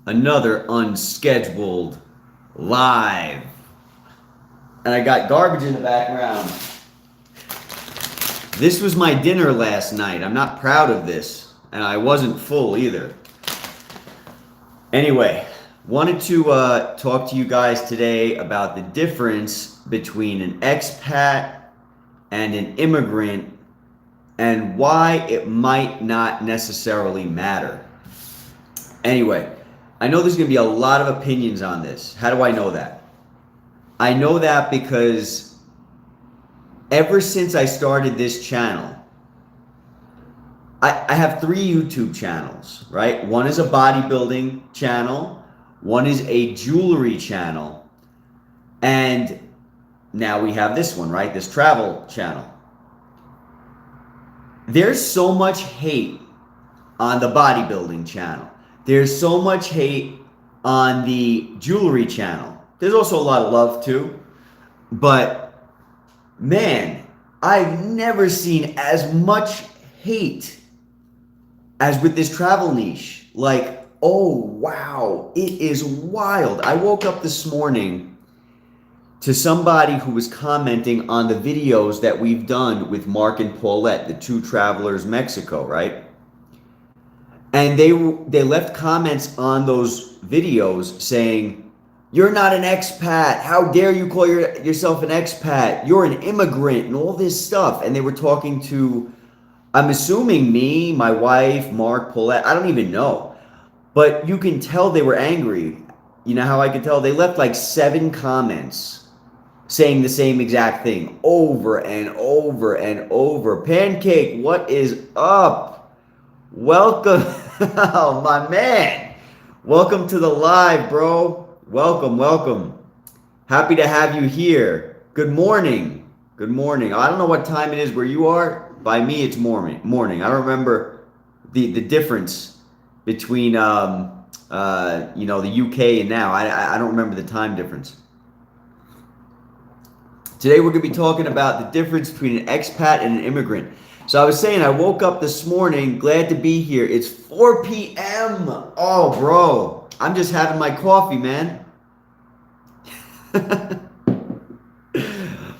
another unscheduled live. And I got garbage in the background. This was my dinner last night. I'm not proud of this, and I wasn't full either. Anyway, wanted to talk to you guys today about the difference between an expat and an immigrant and why it might not necessarily matter. Anyway, I know there's going to be a lot of opinions on this. How do I know that? I know that because ever since I started this channel, I have 3 YouTube channels, right? One is a bodybuilding channel, one is a jewelry channel, and now we have this one, right? This travel channel. There's so much hate on the bodybuilding channel. There's so much hate on the jewelry channel. There's also a lot of love too. But man, I've never seen as much hate as with this travel niche. Like, oh wow, it is wild. I woke up this morning to somebody who was commenting on the videos that we've done with Mark and Paulette, the 2 travelers Mexico, right? And they left comments on those videos saying, "You're not an expat. How dare you call yourself an expat? You're an immigrant," and all this stuff. And they were talking to, I'm assuming me, my wife, Mark, Paulette. I don't even know. But you can tell they were angry. You know how I could tell? They left like 7 comments saying the same exact thing over and over and over. Pancake, what is up? Welcome. Oh, my man. Welcome to the live, bro. Welcome. Happy to have you here. Good morning. Good morning. I don't know what time it is where you are. By me, it's morning. I don't remember the difference between the UK and now. I don't remember the time difference. Today we're going to be talking about the difference between an expat and an immigrant. So I was saying I woke up this morning, glad to be here. It's 4 p.m. Oh, bro. I'm just having my coffee, man.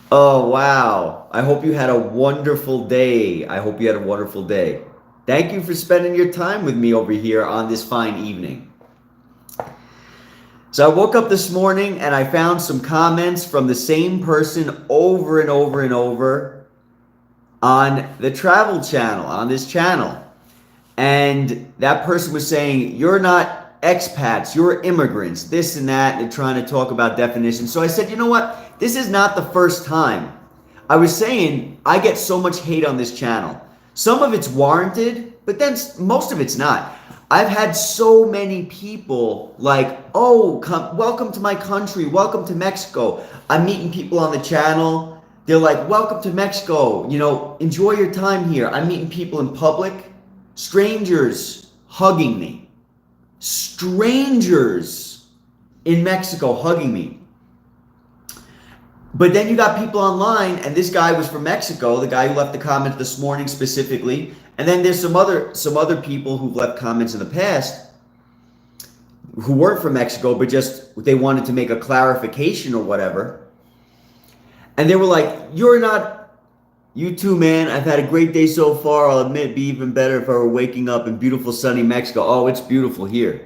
Oh, wow. I hope you had a wonderful day. Thank you for spending your time with me over here on this fine evening. So I woke up this morning and I found some comments from the same person over and over and over on the travel channel, on this channel. And that person was saying, "You're not expats, you're immigrants," this and that. They're trying to talk about definitions. So I said, you know what? This is not the first time. I was saying I get so much hate on this channel. Some of it's warranted, but then most of it's not. I've had so many people like, "Oh, welcome to my country, welcome to Mexico." I'm meeting people on the channel. They're like, "Welcome to Mexico, enjoy your time here." I'm meeting people in public, strangers hugging me. Strangers in Mexico hugging me. But then you got people online, and this guy was from Mexico, the guy who left the comment this morning specifically. And then there's some other people who've left comments in the past who weren't from Mexico, but just they wanted to make a clarification or whatever. And they were like, "You're not, you too, man. I've had a great day so far. I'll admit it'd be even better if I were waking up in beautiful sunny Mexico." Oh, it's beautiful here.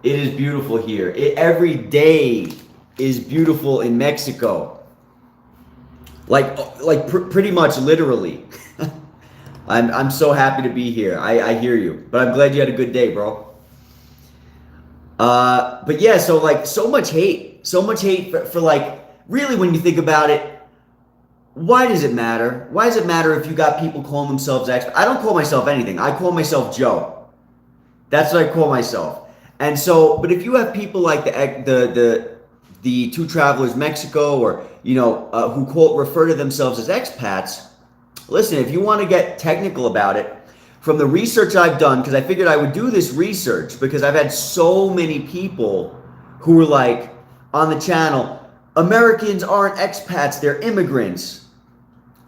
It is beautiful here. Every day is beautiful in Mexico. Pretty much literally. I'm so happy to be here. I hear you. But I'm glad you had a good day, bro. But yeah, so much hate. So much hate for really when you think about it, why does it matter? Why does it matter if you got people calling themselves experts? I don't call myself anything. I call myself Joe. That's what I call myself. And so, but if you have people like the 2 travelers Mexico, or who refer to themselves as expats, listen, if you want to get technical about it, from the research I've done, because I figured I would do this research because I've had so many people who were like on the channel, "Americans aren't expats, they're immigrants."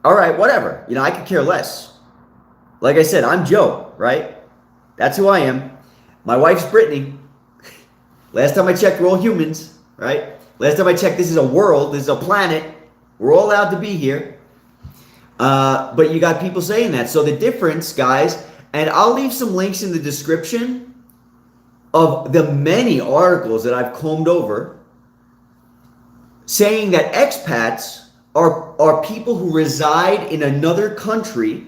All right, whatever. I could care less. Like I said, I'm Joe, right? That's who I am. My wife's Brittany. Last time I checked, we're all humans, right? Last time I checked, this is a world, this is a planet. We're all allowed to be here. But you got people saying that. So the difference, guys, and I'll leave some links in the description of the many articles that I've combed over saying that expats are people who reside in another country,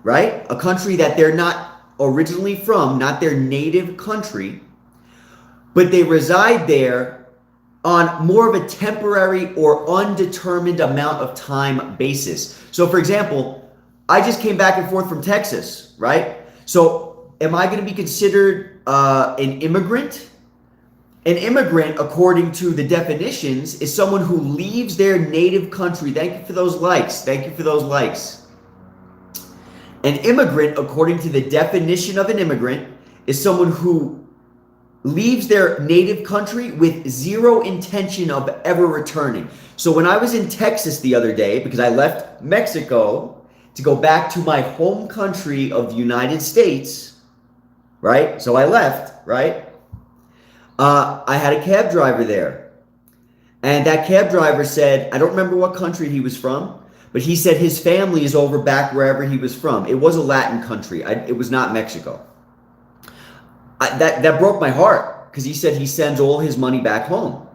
right? A country that they're not originally from, not their native country, but they reside there on more of a temporary or undetermined amount of time basis. So for example, I just came back and forth from Texas, right? So am I going to be considered an immigrant? An immigrant, according to the definitions, is someone who leaves their native country. Thank you for those likes. Thank you for those likes. An immigrant, according to the definition of an immigrant, is someone who leaves their native country with zero intention of ever returning. So when I was in Texas the other day, because I left Mexico to go back to my home country of the United States, right? So I left, right? I had a cab driver there. And that cab driver said, I don't remember what country he was from, but he said his family is over back wherever he was from. It was a Latin country. It was not Mexico. That broke my heart because he said he sends all his money back home.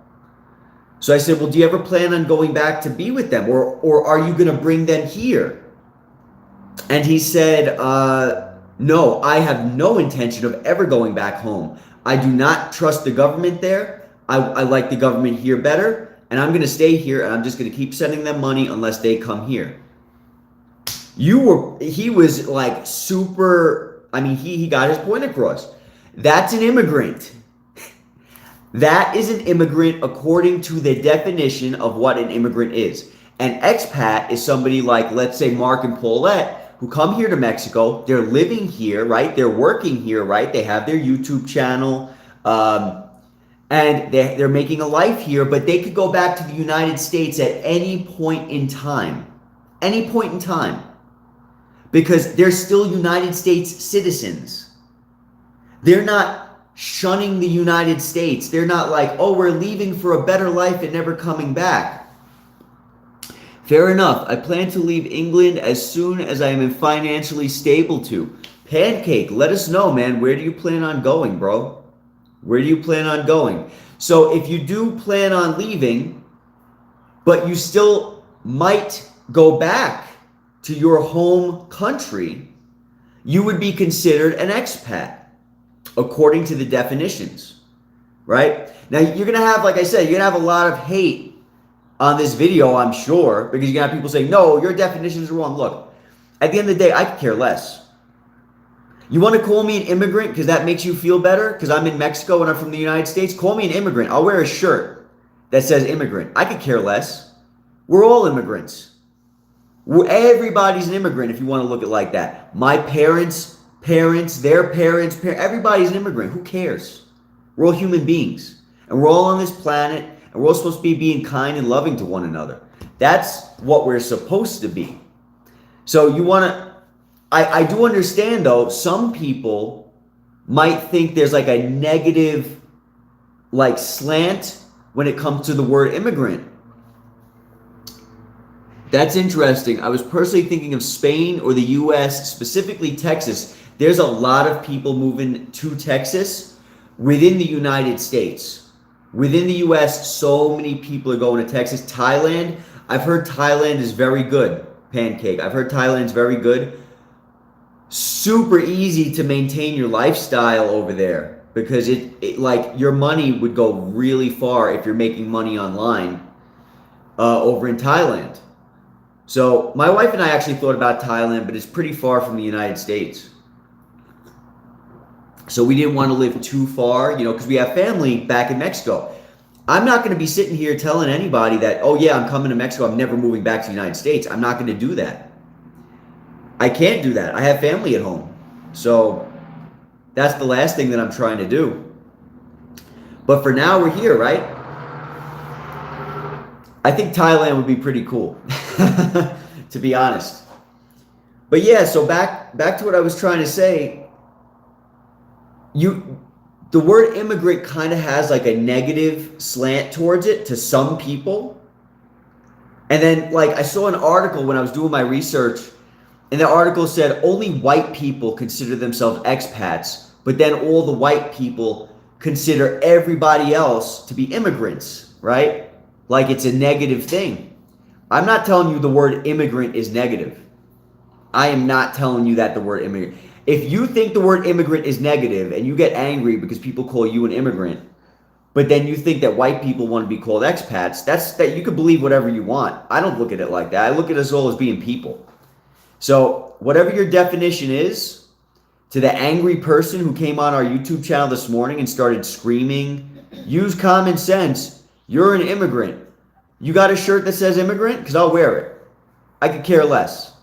So I said, well, do you ever plan on going back to be with them? Or are you going to bring them here? And he said, no, I have no intention of ever going back home. I do not trust the government there. I like the government here better. And I'm going to stay here and I'm just going to keep sending them money unless they come here. He was like super, I mean, he got his point across. That's an immigrant. That is an immigrant according to the definition of what an immigrant is. An expat is somebody like, let's say, Mark and Paulette, who come here to Mexico. They're living here, right? They're working here, right? They have their YouTube channel, and they're making a life here, but they could go back to the United States at any point in time. Any point in time. Because they're still United States citizens. They're not shunning the United States. They're not like, oh, we're leaving for a better life and never coming back. Fair enough. I plan to leave England as soon as I am financially stable to. Pancake, let us know, man. Where do you plan on going, bro? Where do you plan on going? So if you do plan on leaving, but you still might go back to your home country, you would be considered an expat, according to the definitions, right? Now, you're going to have, like I said, you're going to have a lot of hate on this video, I'm sure, because you're going to have people saying, no, your definitions are wrong. Look, at the end of the day, I could care less. You want to call me an immigrant because that makes you feel better because I'm in Mexico and I'm from the United States? Call me an immigrant. I'll wear a shirt that says immigrant. I could care less. We're all immigrants. Everybody's an immigrant if you want to look at it like that. My parents, their parents, everybody's an immigrant. Who cares? We're all human beings. And we're all on this planet. And we're all supposed to be being kind and loving to one another. That's what we're supposed to be. So you want to... I do understand, though, some people might think there's like a negative like slant when it comes to the word immigrant. That's interesting. I was personally thinking of Spain or the U.S., specifically Texas. There's a lot of people moving to Texas within the United States. Within the U.S., so many people are going to Texas. Thailand, I've heard Thailand is very good. Pancake, I've heard Thailand's very good. Super easy to maintain your lifestyle over there because it like your money would go really far if you're making money online over in Thailand. So my wife and I actually thought about Thailand, but it's pretty far from the United States. So we didn't want to live too far, because we have family back in Mexico. I'm not going to be sitting here telling anybody that, oh yeah, I'm coming to Mexico, I'm never moving back to the United States. I'm not going to do that. I can't do that. I have family at home. So that's the last thing that I'm trying to do. But for now, we're here, right? I think Thailand would be pretty cool, to be honest. But yeah, so back to what I was trying to say. you the word immigrant kind of has like a negative slant towards it to some people. And then like I saw an article when I was doing my research, and the article said only white people consider themselves expats, but then all the white people consider everybody else to be immigrants, right? Like it's a negative thing. I'm not telling you the word immigrant is negative. I am not telling you that the word immigrant. If you think the word immigrant is negative and you get angry because people call you an immigrant, but then you think that white people want to be called expats, that you can believe whatever you want. I don't look at it like that. I look at us all as being people. So whatever your definition is, to the angry person who came on our YouTube channel this morning and started screaming, use common sense, you're an immigrant. You got a shirt that says immigrant? Because I'll wear it. I could care less.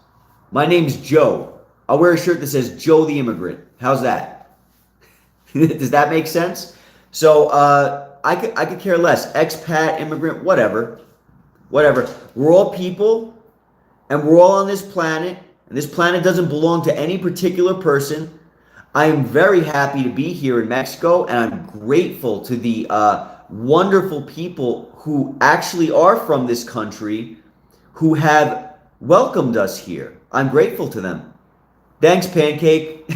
My name's Joe. I'll wear a shirt that says Joe the Immigrant. How's that? Does that make sense? So I could care less. Expat, immigrant, whatever. Whatever. We're all people, and we're all on this planet, and this planet doesn't belong to any particular person. I am very happy to be here in Mexico, and I'm grateful to the wonderful people who actually are from this country who have welcomed us here. I'm grateful to them. Thanks, Pancake.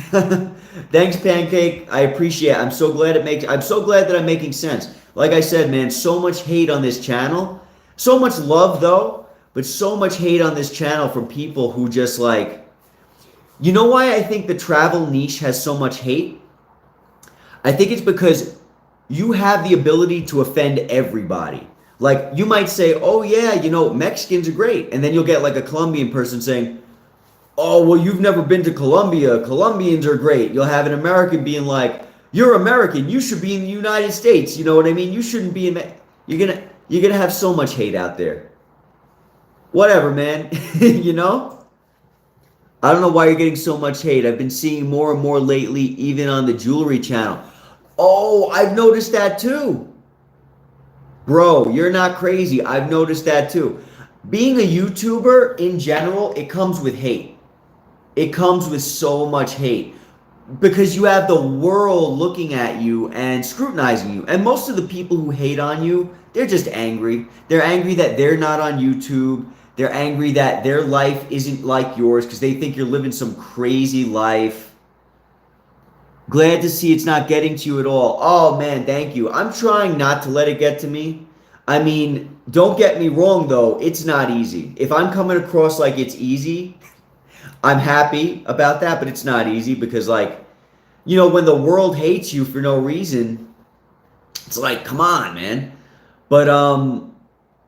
Thanks, Pancake. I appreciate it. I'm so glad that I'm making sense. Like I said, man, so much hate on this channel. So much love, though, but so much hate on this channel from people who just like... You know why I think the travel niche has so much hate? I think it's because you have the ability to offend everybody. Like, you might say, oh yeah, you know, Mexicans are great. And then you'll get like a Colombian person saying, oh, well, you've never been to Colombia. Colombians are great. You'll have an American being like, you're American. You should be in the United States. You know what I mean? You shouldn't be in... You're gonna have so much hate out there. Whatever, man. You know? I don't know why you're getting so much hate. I've been seeing more and more lately, even on the jewelry channel. Oh, I've noticed that too. Bro, you're not crazy. I've noticed that too. Being a YouTuber in general, it comes with hate. It comes with so much hate because you have the world looking at you and scrutinizing you. And most of the people who hate on you, they're just angry. They're angry that they're not on YouTube. They're angry that their life isn't like yours because they think you're living some crazy life. Glad to see it's not getting to you at all. Oh, man, thank you. I'm trying not to let it get to me. I mean, don't get me wrong, though. It's not easy. If I'm coming across like it's easy, I'm happy about that, but it's not easy because, like, you know, when the world hates you for no reason, it's like, come on, man. But,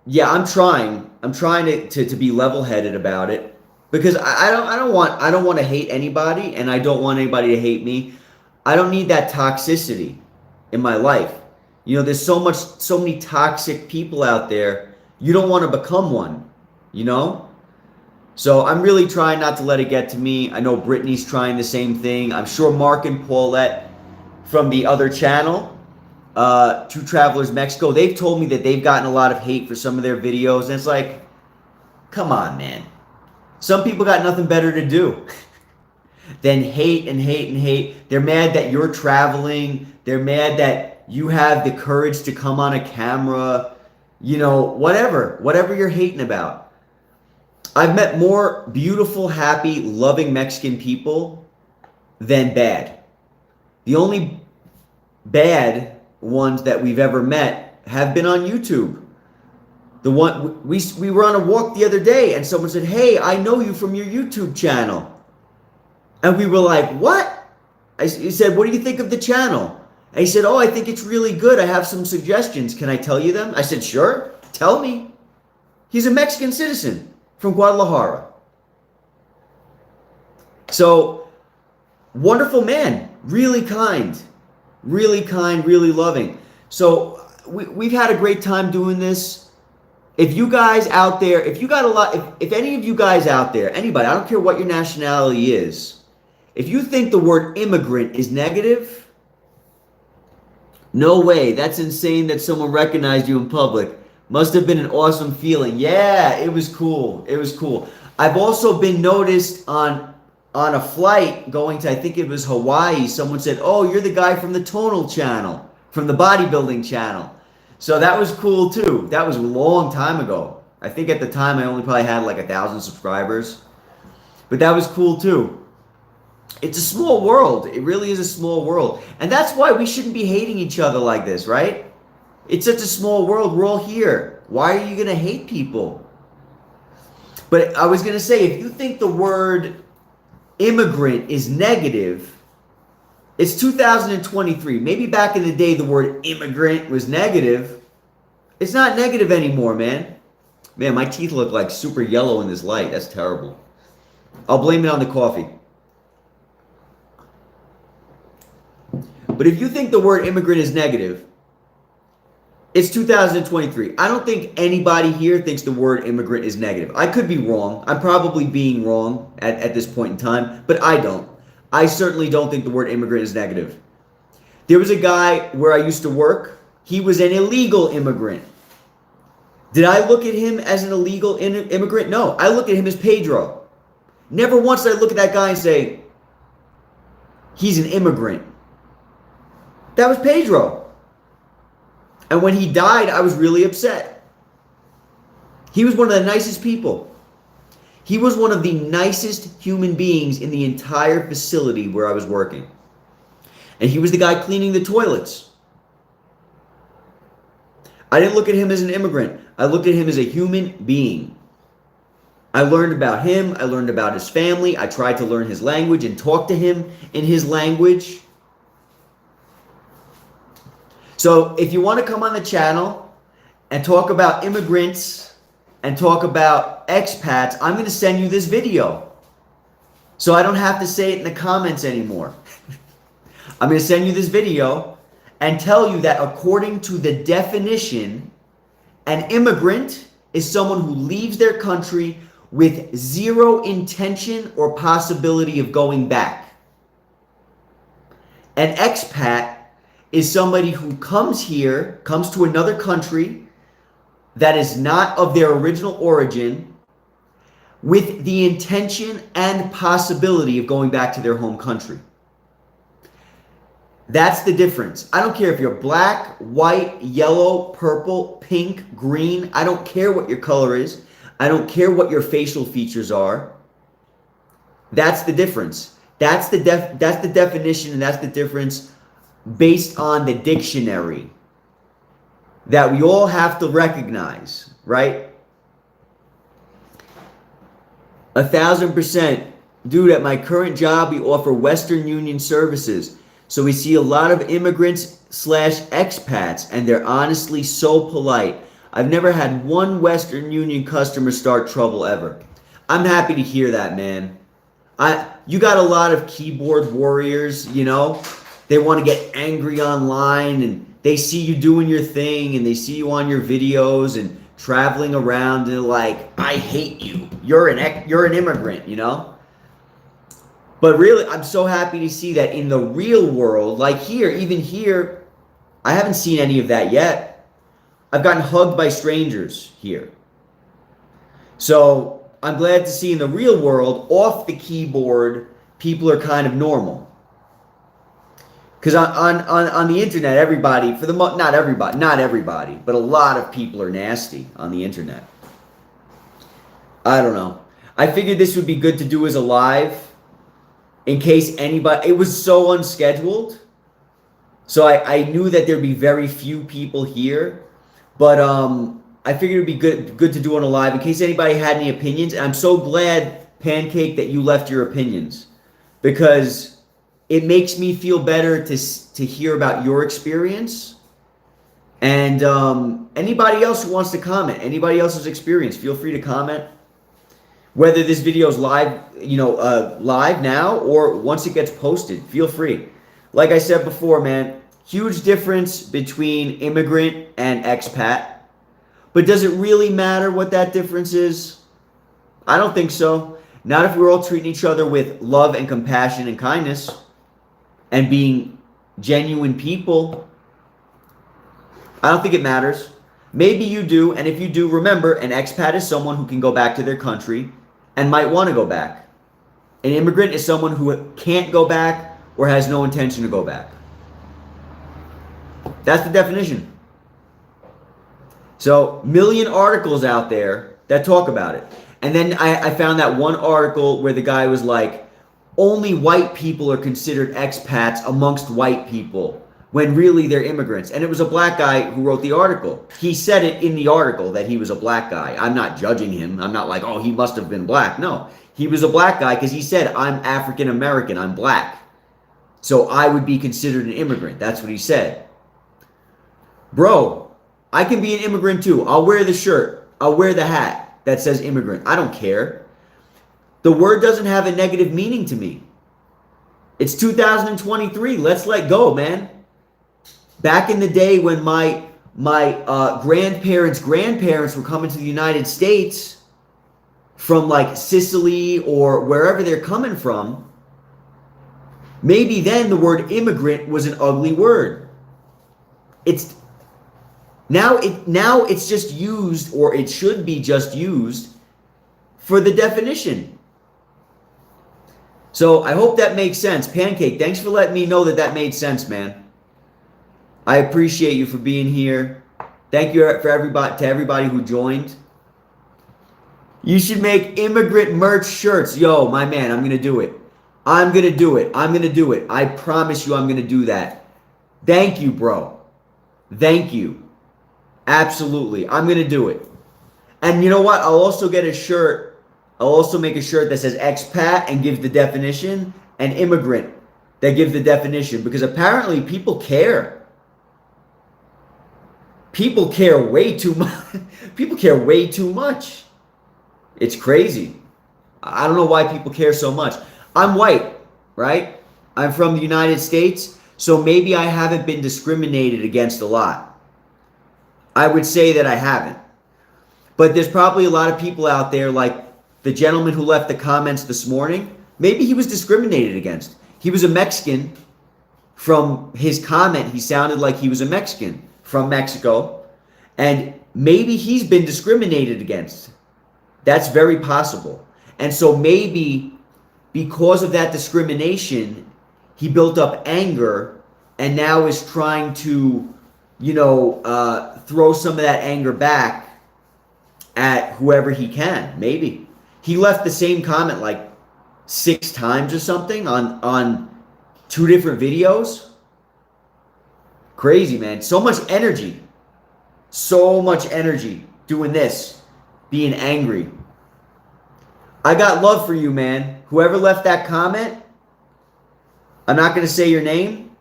yeah, I'm trying. I'm trying to be level-headed about it because I don't want to hate anybody, and I don't want anybody to hate me. I don't need that toxicity in my life. You know, there's so many toxic people out there. You don't want to become one, you know? So I'm really trying not to let it get to me. I know Brittany's trying the same thing. I'm sure Mark and Paulette from the other channel, Two Travelers Mexico, they've told me that they've gotten a lot of hate for some of their videos. And it's like, come on, man. Some people got nothing better to do than hate and hate and hate. They're mad that you're traveling. They're mad that you have the courage to come on a camera. You know, whatever you're hating about. I've met more beautiful, happy, loving Mexican people than bad. The only bad ones that we've ever met have been on YouTube. The one we were on a walk the other day and someone said, "Hey, I know you from your YouTube channel." And we were like, "What?" He said, "What do you think of the channel?" And he said, "Oh, I think it's really good. I have some suggestions. Can I tell you them?" I said, "Sure, tell me." He's a Mexican citizen from Guadalajara. So, wonderful man. Really kind, really loving. So, we've had a great time doing this. If you guys out there, if any of you guys out there, anybody, I don't care what your nationality is, if you think the word immigrant is negative, no way. That's insane that someone recognized you in public. Must have been an awesome feeling. Yeah, it was cool. It was cool. I've also been noticed on on a flight going to, I think it was Hawaii, someone said, "Oh, you're the guy from the tonal channel, from the bodybuilding channel." So that was cool too. That was a long time ago. I think at the time I only probably had like 1,000 subscribers. But that was cool too. It's a small world. It really is a small world. And that's why we shouldn't be hating each other like this, right? It's such a small world. We're all here. Why are you going to hate people? But I was going to say, if you think the word immigrant is negative, it's 2023. Maybe back in the day the word immigrant was negative. It's not negative anymore, man. Man, my teeth look like super yellow in this light. That's terrible. I'll blame it on the coffee. But if you think the word immigrant is negative, it's 2023. I don't think anybody here thinks the word immigrant is negative. I could be wrong. I'm probably being wrong at this point in time, but I don't. I certainly don't think the word immigrant is negative. There was a guy where I used to work. He was an illegal immigrant. Did I look at him as an illegal immigrant? No. I look at him as Pedro. Never once did I look at that guy and say, he's an immigrant. That was Pedro. And when he died, I was really upset. He was one of the nicest people. He was one of the nicest human beings in the entire facility where I was working. And he was the guy cleaning the toilets. I didn't look at him as an immigrant. I looked at him as a human being. I learned about him. I learned about his family. I tried to learn his language and talk to him in his language. So if you want to come on the channel and talk about immigrants and talk about expats, I'm going to send you this video. So I don't have to say it in the comments anymore. I'm going to send you this video and tell you that according to the definition, an immigrant is someone who leaves their country with zero intention or possibility of going back. An expat is somebody who comes here, comes to another country that is not of their original origin with the intention and possibility of going back to their home country. That's the difference. I don't care if you're black, white, yellow, purple, pink, green. I don't care what your color is. I don't care what your facial features are. That's the difference. That's the definition, and that's the difference based on the dictionary that we all have to recognize, right? 1,000%. Dude, at my current job, we offer Western Union services. So we see a lot of immigrants / expats, and they're honestly so polite. I've never had one Western Union customer start trouble ever. I'm happy to hear that, man. You got a lot of keyboard warriors, you know. They want to get angry online, and they see you doing your thing, and they see you on your videos and traveling around, and they're like, I hate you. You're an immigrant, you know. But really, I'm so happy to see that in the real world, like here, even here, I haven't seen any of that yet. I've gotten hugged by strangers here. So I'm glad to see in the real world, off the keyboard, people are kind of normal. Because on the internet, everybody, not everybody, but a lot of people are nasty on the internet. I don't know. I figured this would be good to do as a live. In case anybody, it was so unscheduled. So I knew that there'd be very few people here. But I figured it'd be good to do on a live in case anybody had any opinions. And I'm so glad, Pancake, that you left your opinions. Because it makes me feel better to hear about your experience. And anybody else who wants to comment, anybody else's experience, feel free to comment. Whether this video is live, live now or once it gets posted, feel free. Like I said before, man, huge difference between immigrant and expat. But does it really matter what that difference is? I don't think so. Not if we're all treating each other with love and compassion and kindness and being genuine people. I don't think it matters. Maybe you do, and if you do, remember, an expat is someone who can go back to their country and might want to go back. An immigrant is someone who can't go back or has no intention to go back. That's the definition. So, million articles out there that talk about it. And then I found that one article where the guy was like, only white people are considered expats amongst white people, when really they're immigrants. And it was a black guy who wrote the article. He said it in the article that he was a black guy. I'm not judging him. I'm not like, oh, he must have been black. No, he was a black guy because he said, I'm African American, I'm black. So I would be considered an immigrant. That's what he said. Bro, I can be an immigrant too. I'll wear the shirt. I'll wear the hat that says immigrant. I don't care. The word doesn't have a negative meaning to me. It's 2023. Let's let go, man. Back in the day when my grandparents' grandparents were coming to the United States from like Sicily or wherever they're coming from, maybe then the word immigrant was an ugly word. Now it's just used, or it should be just used for the definition. So I hope that makes sense. Pancake, thanks for letting me know that made sense, man. I appreciate you for being here. Thank you to everybody who joined. You should make immigrant merch shirts. Yo, my man, I'm going to do it. I'm going to do it. I'm going to do it. I promise you I'm going to do that. Thank you, bro. Thank you. Absolutely. I'm going to do it. And you know what? I'll also get a shirt. I'll also make a shirt that says expat and gives the definition, and immigrant that gives the definition, because apparently people care. People care way too much. People care way too much. It's crazy. I don't know why people care so much. I'm white, right? I'm from the United States, so maybe I haven't been discriminated against a lot. I would say that I haven't. But there's probably a lot of people out there, like the gentleman who left the comments this morning. Maybe he was discriminated against. He was a Mexican. From his comment, he sounded like he was a Mexican from Mexico. And maybe he's been discriminated against. That's very possible. And so maybe because of that discrimination, he built up anger and now is trying to, throw some of that anger back at whoever he can. Maybe. He left the same comment like 6 times or something on 2 different videos. Crazy, man. So much energy. So much energy doing this. Being angry. I got love for you, man. Whoever left that comment, I'm not going to say your name.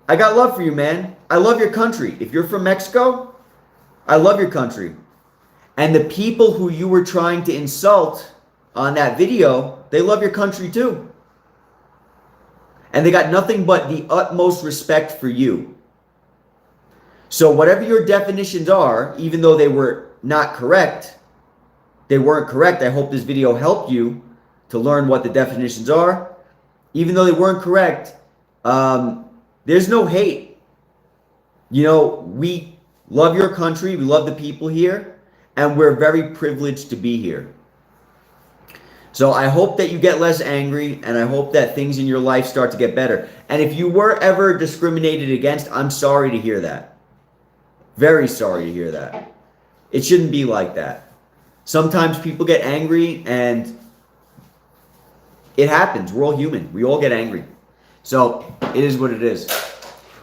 I got love for you, man. I love your country. If you're from Mexico, I love your country. And the people who you were trying to insult on that video, they love your country too. And they got nothing but the utmost respect for you. So whatever your definitions are, even though they were not correct, they weren't correct. I hope this video helped you to learn what the definitions are. Even though they weren't correct, there's no hate. We love your country. We love the people here. And we're very privileged to be here. So I hope that you get less angry, and I hope that things in your life start to get better. And if you were ever discriminated against, I'm sorry to hear that. Very sorry to hear that. It shouldn't be like that. Sometimes people get angry, and it happens. We're all human. We all get angry. So it is what it is.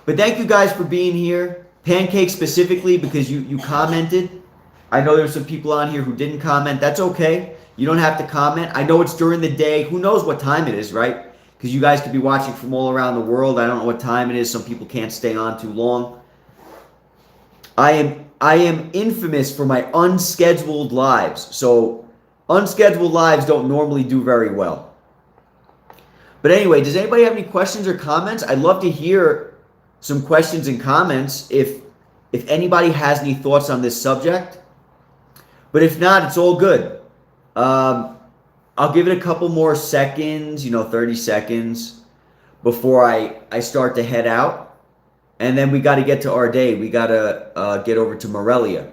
But thank you guys for being here. Pancake specifically, because you commented. I know there's some people on here who didn't comment. That's okay. You don't have to comment. I know it's during the day. Who knows what time it is, right? Because you guys could be watching from all around the world. I don't know what time it is. Some people can't stay on too long. I am infamous for my unscheduled lives. So unscheduled lives don't normally do very well. But anyway, does anybody have any questions or comments? I'd love to hear some questions and comments if anybody has any thoughts on this subject. But if not, it's all good. I'll give it a couple more seconds, 30 seconds before I start to head out. And then we got to get to our day. We got to get over to Morelia.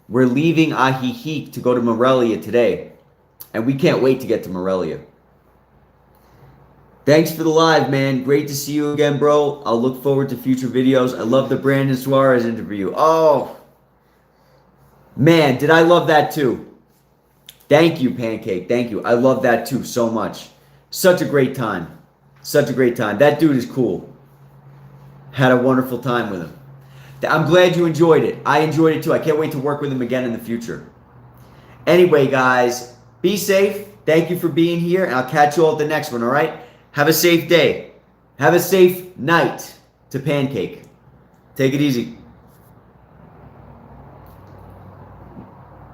We're leaving Ajijic to go to Morelia today. And we can't wait to get to Morelia. Thanks for the live, man. Great to see you again, bro. I'll look forward to future videos. I love the Brandon Suarez interview. Oh, man, did I love that too. Thank you, Pancake. Thank you. I love that too so much. Such a great time. Such a great time. That dude is cool. Had a wonderful time with him. I'm glad you enjoyed it. I enjoyed it too. I can't wait to work with him again in the future. Anyway, guys, be safe. Thank you for being here, and I'll catch you all at the next one, all right? Have a safe day. Have a safe night to Pancake. Take it easy.